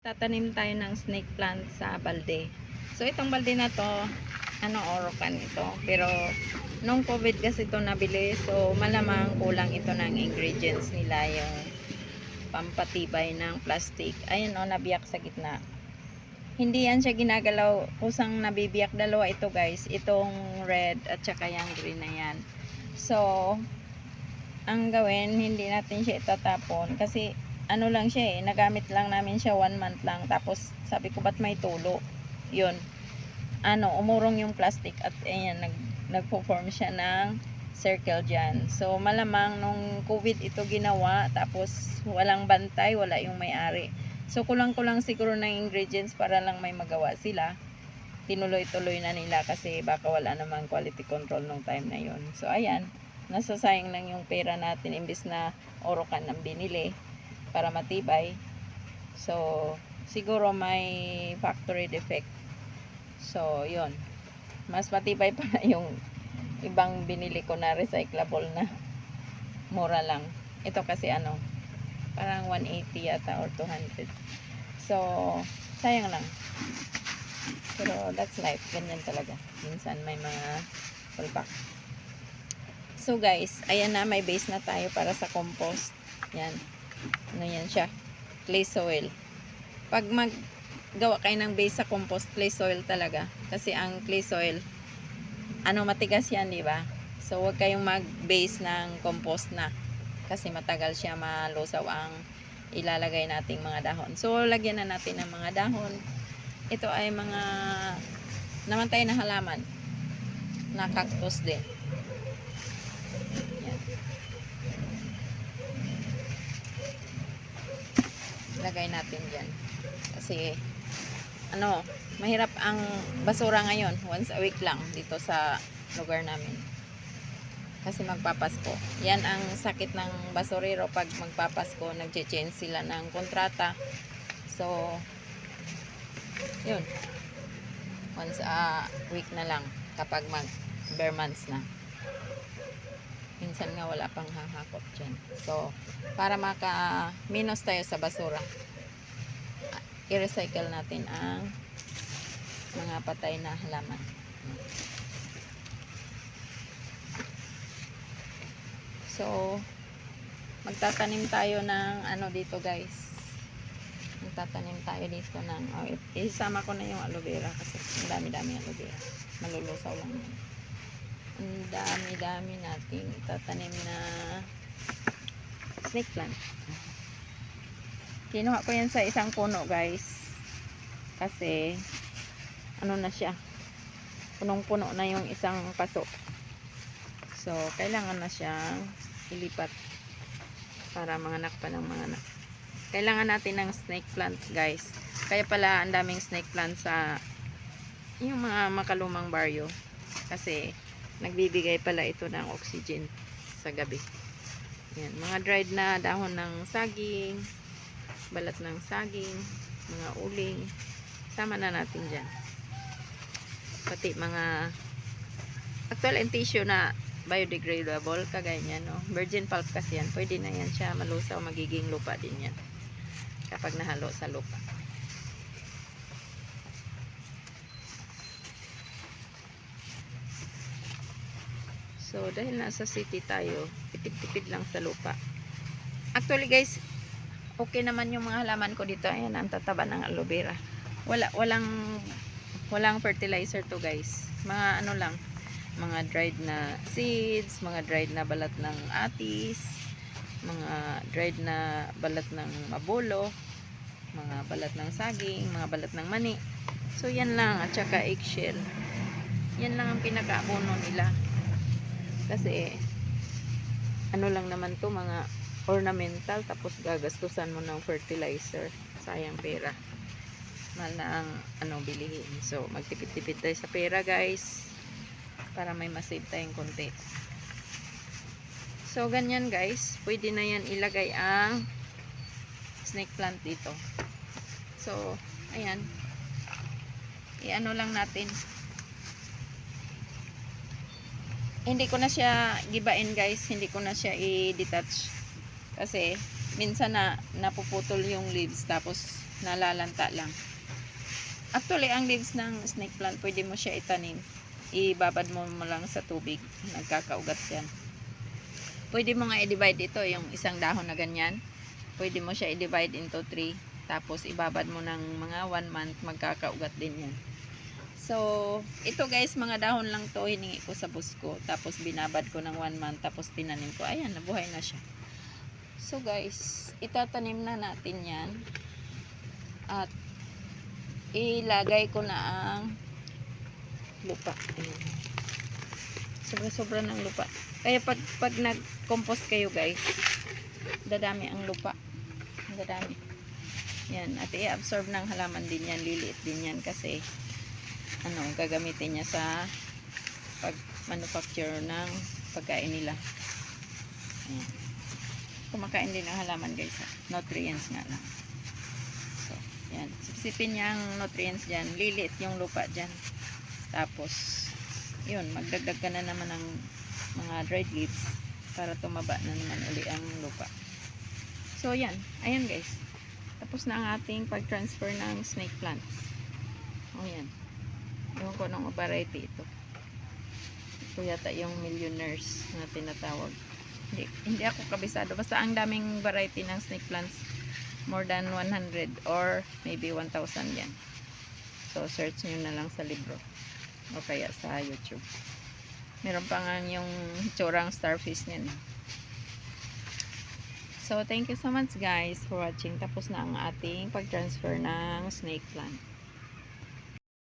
Tatanim tayo ng snake plant sa balde. So itong balde na to, orokan ito. Pero nung COVID kasi ito nabili, so malamang kulang ito ng ingredients nila, yung pampatibay ng plastic. Ayun nabiyak sa gitna. Hindi yan siya ginagalaw, kusang nabibiyak. Dalawa ito guys, itong red at saka yung green na yan. So ang gawin, hindi natin siya itatapon kasi lang siya nagamit lang namin siya 1 month lang. Tapos sabi ko, ba't may tulo? Yun, umurong yung plastic at ayan, nagpo-form siya ng circle dyan. So malamang nung COVID ito ginawa, tapos walang bantay, wala yung may-ari. So kulang-kulang siguro ng ingredients para lang may magawa sila. Tinuloy-tuloy na nila kasi baka wala namang quality control nung time na yun. So ayan, nasasayang lang yung pera natin imbis na orokan ng binili para matibay. So siguro may factory defect. So yun, mas matibay pa na yung ibang binili ko na recyclable na mura lang. Ito kasi parang 180 yata or 200. So sayang lang. Pero that's life, ganyan talaga. Minsan may mga pullback. So guys, ayan na, may base na tayo para sa compost. Yan. Yan siya. Clay soil. Pag maggawa kayo ng base sa compost, clay soil talaga. Kasi ang clay soil, matigas yan, di ba? So huwag kayong mag-base ng compost na. Kasi matagal siya malusaw ang ilalagay nating mga dahon. So lagyan na natin ng mga dahon. Ito ay mga namatay na halaman na cactus din. Yan. Lagay natin dyan. Kasi mahirap ang basura ngayon. Once a week lang dito sa lugar namin. Kasi magpapasko. Yan ang sakit ng basurero pag magpapasko. Nag-change sila ng kontrata. So yun, once a week na lang kapag bare months na. Minsan nga wala pang hahakot dyan. So para maka-minus tayo sa basura, i-recycle natin ang mga patay na halaman. So magtatanim tayo ng dito guys. Magtatanim tayo dito ng isama ko na yung aloe vera kasi ang dami-dami aloe vera. Malulusaw lang yan. Ang dami-dami natin itatanim na snake plant. Kinuha ko yan sa isang puno guys. Kasi na siya. Punong-puno na yung isang paso. So kailangan na siyang ilipat para manganak pa ng mga anak. Kailangan natin ng snake plant guys. Kaya pala ang daming snake plant sa yung mga makalumang baryo. Kasi nagbibigay pala ito ng oxygen sa gabi. Yan, mga dried na dahon ng saging, balat ng saging, mga uling. Sama na natin dyan. Pati mga actual and tissue na biodegradable, kagaya niya, virgin pulp kasi yan. Pwede na yan siya malusaw, magiging lupa din yan kapag nahalo sa lupa. So dahil nasa city tayo, tipid-tipid lang sa lupa. Actually guys, okay naman yung mga halaman ko dito. Ayan, ang tataba ng aloe vera. Walang fertilizer to guys. Mga lang, mga dried na seeds, mga dried na balat ng atis, mga dried na balat ng mabulo, mga balat ng saging, mga balat ng mani. So yan lang, at saka eggshell. Yan lang ang pinakaabono nila. Kasi lang naman to, mga ornamental, tapos gagastusan mo ng fertilizer. Sayang pera. Mahal na ang bilihin. So magtipid-tipid tayo sa pera guys, para may masave tayong konti. So ganyan guys, pwede na yan ilagay ang snake plant dito. So ayan, lang natin. Hindi ko na siya gibain guys, hindi ko na siya i-detach kasi minsan napuputol yung leaves, tapos nalalanta lang. Actually, ang leaves ng snake plant, pwede mo siya itanim. Ibabad mo lang sa tubig. Nagkakaugat yan. Pwede mo nga i-divide ito, yung isang dahon na ganyan. Pwede mo siya i-divide into 3. Tapos, ibabad mo ng mga 1 month, magkakaugat din yan. So, ito guys, mga dahon lang to hiningi ko sa boss ko. Tapos, binabad ko ng 1 month. Tapos, tinanim ko. Ayan, nabuhay na siya. So, guys, itatanim na natin yan. At, ilagay ko na ang lupa. Ayan. Sobra-sobra ng lupa. Kaya pag nag-compost kayo guys, dadami ang lupa. Dadami. Yan. At i-absorb ng halaman din yan. Liliit din yan kasi gagamitin niya sa pag-manufacture ng pagkain nila. Ayan. Kumakain din ang halaman guys. Nutrients nga lang. So, yan. Sipsipin niya ang nutrients dyan. Liliit yung lupa dyan. Tapos, yun, magdagdag ka na naman ng mga dried leaves para tumaba na naman uli ang lupa. So, yan. Ayan guys. Tapos na ang ating pag-transfer ng snake plants. O, yan. Ewan ko ng variety ito. Ito yata yung millionaires na tinatawag. Hindi ako kabisado. Basta ang daming variety ng snake plants. More than 100 or maybe 1,000 yan. So, search nyo na lang sa libro. O kaya sa YouTube. Meron pa nga yung tsurang starfish niyan. So, thank you so much guys for watching. Tapos na ang ating pag-transfer ng snake plant.